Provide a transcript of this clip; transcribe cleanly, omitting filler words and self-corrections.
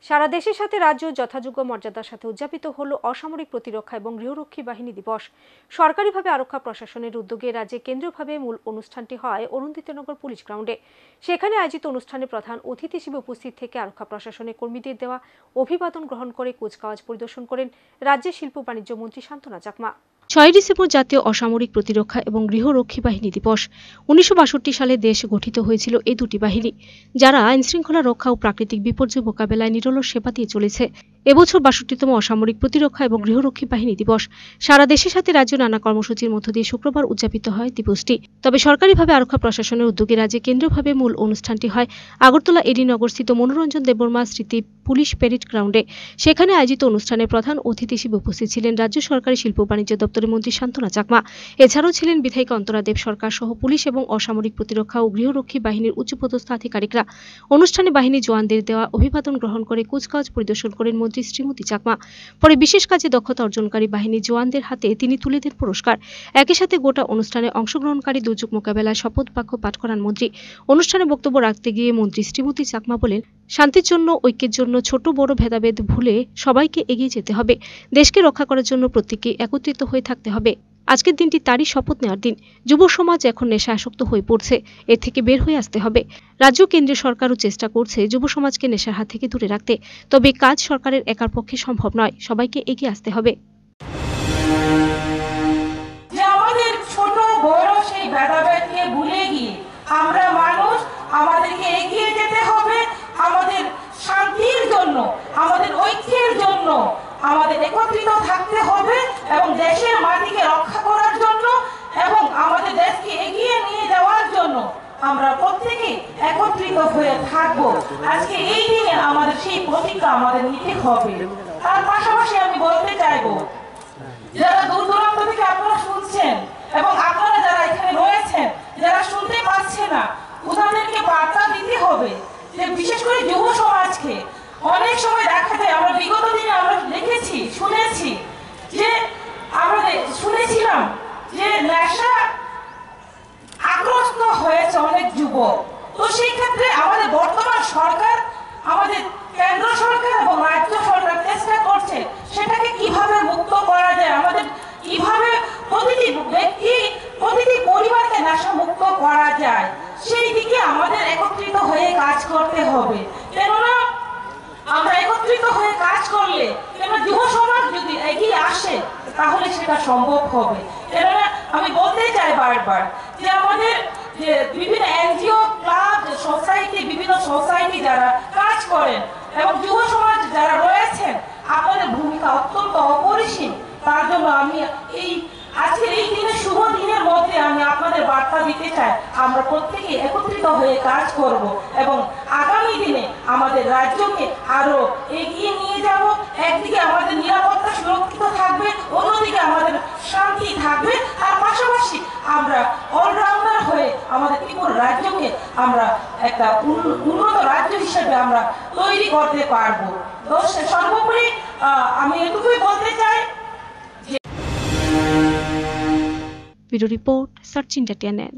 সারা দেশের সাথে রাজ্য যথাযোগ্য মর্যাদার সাথে উদযাপিত হলো অসামরিক প্রতিরক্ষা এবং গৃহরক্ষী বাহিনী দিবস। সরকারিভাবে আরক্ষা প্রশাসনের উদ্যোগে রাজ্যে কেন্দ্রীয়ভাবে মূল অনুষ্ঠানটি হয় অরুন্ধিতনগর পুলিশ গ্রাউন্ডে। সেখানে আয়োজিত অনুষ্ঠানে প্রধান অতিথি হিসেবে উপস্থিত থেকে আরক্ষা প্রশাসনের কর্মীদের দেওয়া অভিবাদন গ্রহণ করে কুচকাওয়াজ পরিদর্শন করেন রাজ্যের শিল্প বাণিজ্য মন্ত্রী শান্তনা চাকমা। 6 ডিসেম্বর জাতীয় অসামরিক প্রতিরক্ষা এবং গৃহরক্ষী বাহিনী দিবস। 1962 সালে দেশ গঠিত হয়েছিল এই দুটি বাহিনী, যারা আইনশৃঙ্খলা রক্ষা ও প্রাকৃতিক বিপর্যয় মোকাবেলায় নিরলস সেবা দিয়ে চলেছে। এবছর 62তম অসামরিক প্রতিরক্ষা এবং গৃহরক্ষী বাহিনী দিবস। সারা দেশের সাথে রাজ্য নানা কর্মসূচির মধ্য দিয়ে শুক্রবার উদযাপিত হয় দিবসটি। তবে সরকারিভাবে আরক্ষা প্রশাসনের উদ্যোগে রাজ্যে কেন্দ্রীয়ভাবে মূল অনুষ্ঠানটি হয় আগরতলা এডিনগরস্থিত মনোরঞ্জন দেববর্মা স্মৃতি পুলিশ প্যারেড গ্রাউন্ডে। সেখানে আয়োজিত অনুষ্ঠানে প্রধান অতিথি হিসেবে উপস্থিত ছিলেন রাজ্য সরকারি শিল্প বাণিজ্য দপ্তরের মন্ত্রী শান্তনা চাকমা। এছাড়াও ছিলেন বিধায়িকা অন্তরা দেব সরকার সহ পুলিশ এবং অসামরিক প্রতিরক্ষা ও গৃহরক্ষী বাহিনীর উচ্চপদস্থ আধিকারিকরা। অনুষ্ঠানে বাহিনী জওয়ানদের দেওয়া অভিবাদন গ্রহণ করে কুচকাওয়াজ পরিদর্শন করেন মন্ত্রী শ্রীমতী চাকমা। পরে বিশেষ কাজে দক্ষতা অর্জনকারী বাহিনী জওয়ানদের হাতে তিনি তুলে দেন পুরস্কার। একই সাথে গোটা অনুষ্ঠানে অংশগ্রহণকারী দুর্যোগ মোকাবেলায় শপথ বাক্য পাঠ করান মন্ত্রী। অনুষ্ঠানে বক্তব্য রাখতে গিয়ে মন্ত্রী শ্রীমতী চাকমা বলেন, শান্তির জন্য, ঐক্যের জন্য ছোট বড় ভেদাভেদ ভুলে সবাইকে এগিয়ে যেতে হবে। দেশকে রক্ষা করার জন্য প্রত্যেককে একত্রিত হয়ে থাকতে হবে। আজকের দিনটি তারই শপথ নেওয়ার দিন। যুব সমাজ এখন নেশা আসক্ত হয়ে পড়ছে, এর থেকে বের হয়ে আসতে হবে। রাজ্য কেন্দ্রীয় সরকারও চেষ্টা করছে যুব সমাজকে নেশার হাত থেকে দূরে রাখতে। তবে কাজ সরকারের একার পক্ষে সম্ভব নয়, সবাইকে এগিয়ে আসতে হবে। আমাদের ছোট বড় সেই ভেদাভেদকে ভুলে গিয়ে আমরা মানুষ, আমাদেরকে এগিয়ে যেতে হবে। আমাদের শান্তির জন্য, আমাদের ঐক্যের জন্য আমাদের একত্রিত থাকতে হবে এবং দেশের মাটিকে রক্ষা করার জন্য এবং আমাদের দেশকে এগিয়ে নিয়ে যাওয়ার জন্য আমরা প্রত্যেকে একত্রিত হয়ে থাকবো। আজকে এই দিনে আমাদের সেই প্রতিজ্ঞা আমাদের নিতে হবে। তার পাশাপাশি আমি বলতে চাইবো, যারা দূর দূরান্ত থেকে আপনারা শুনছেন এবং আপনারা যারা এখানে রয়েছেন, যারা শুনতে পাচ্ছে না, ওনাদেরকে বার্তা দিতে হবে যে বিশেষ করে যুব সমাজকে। অনেক সময় দেখা যায়, আমরা বিগত দিনে আমরা দেখেছি, শুনেছি যে আমরা শুনেছিলাম যে নেশা আগ্রস্ত হয়েছে অনেক যুবক। তো সেই ক্ষেত্রে আমাদের বর্তমান সরকার, আমাদের কেন্দ্র সরকার এবং রাজ্য সরকার চেষ্টা করছে সেটাকে কিভাবে মুক্ত করা যায়, আমাদের কিভাবে প্রতিটি ব্যক্তি, প্রতিটি পরিবারকে নেশা মুক্ত করা যায়, সেই দিকে আমাদের একত্রিত হয়ে কাজ করতে হবে। কেননা আমরা একত্রিত হয়ে কাজ করলে, কেননা যুব সমাজ যদি এগিয়ে আসে তাহলে সেটা সম্ভব হবে। কেননা আমি বলতে চাই বারবার যে আমাদের যে বিভিন্ন এনজিও, ক্লাব, সোসাইটি, বিভিন্ন সোসাইটি যারা কাজ করেন এবং যুব সমাজ যারা রয়েছেন, আপনাদের ভূমিকা অত্যন্ত অপরিসীম। তার জন্য আমি এই আজকের এই দিনের শুভ দিনের মধ্যে আমি আপনাদের বার্তা দিতে চাই, আমরা প্রত্যেকে একত্রিত হয়ে কাজ করব এবং আগামী দিনে আমাদের রাজ্যকে আরো এগিয়ে নিয়ে যাব। একদিকে আমাদের নিরাপত্তা সুরক্ষিত থাকবে, অন্যদিকে আমাদের শান্তি থাকবে। আর পাশাপাশি আমরা অলরাউন্ডার হয়ে আমাদের ত্রিপুরা রাজ্যকে আমরা একটা উন্নত রাজ্য হিসেবে আমরা তৈরি করতে পারবো। তো সর্বোপরি আমি এটুকুই বলতে চাই। Bureau report, search India channel.